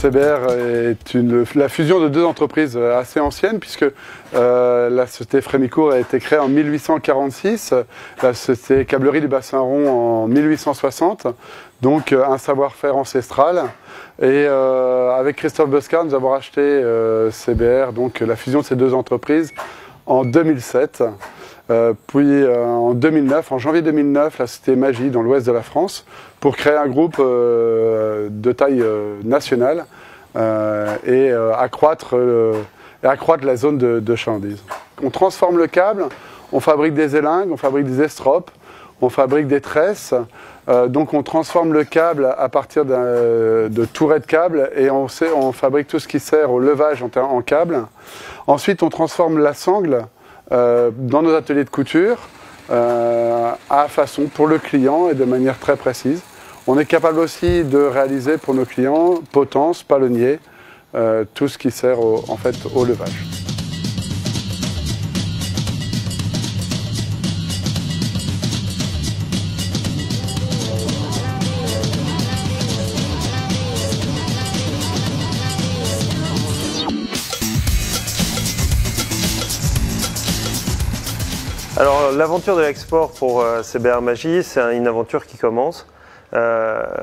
CBR est la fusion de deux entreprises assez anciennes puisque la société Frémicourt a été créée en 1846, la société Câblerie du Bassin Rond en 1860, donc un savoir-faire ancestral. Et avec Christophe Boscard, nous avons racheté CBR, donc la fusion de ces deux entreprises en 2007. Puis en 2009, en janvier 2009, la société Magie dans l'ouest de la France pour créer un groupe de taille nationale et accroître la zone de chalandise. On transforme le câble, on fabrique des élingues, on fabrique des estropes, on fabrique des tresses. Donc on transforme le câble à partir de tourets de câble et on fabrique tout ce qui sert au levage en câble. Ensuite on transforme la sangle dans nos ateliers de couture à façon pour le client et de manière très précise. On est capable aussi de réaliser pour nos clients potence, palonnier, tout ce qui sert en fait au levage. Alors l'aventure de l'export pour CBR Magie, c'est une aventure qui commence.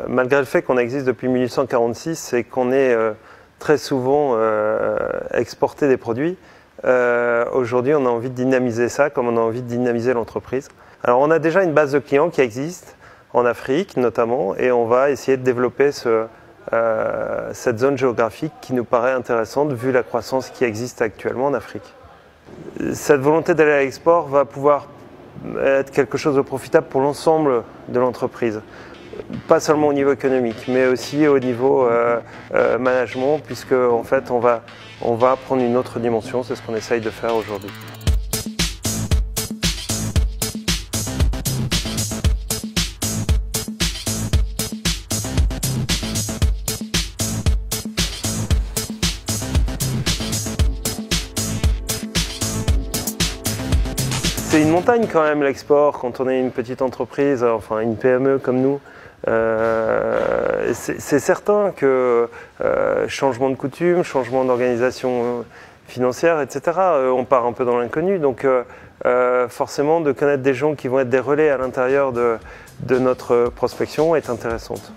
Malgré le fait qu'on existe depuis 1846 et qu'on ait très souvent exporté des produits, aujourd'hui on a envie de dynamiser ça comme on a envie de dynamiser l'entreprise. Alors on a déjà une base de clients qui existe en Afrique notamment et on va essayer de développer cette zone géographique qui nous paraît intéressante vu la croissance qui existe actuellement en Afrique. Cette volonté d'aller à l'export va pouvoir être quelque chose de profitable pour l'ensemble de l'entreprise. Pas seulement au niveau économique, mais aussi au niveau management, puisque en fait on va prendre une autre dimension, c'est ce qu'on essaye de faire aujourd'hui. C'est une montagne quand même l'export quand on est une petite entreprise, enfin une PME comme nous. C'est certain que changement de coutume, changement d'organisation financière, etc., on part un peu dans l'inconnu. Donc forcément de connaître des gens qui vont être des relais à l'intérieur de notre prospection est intéressante.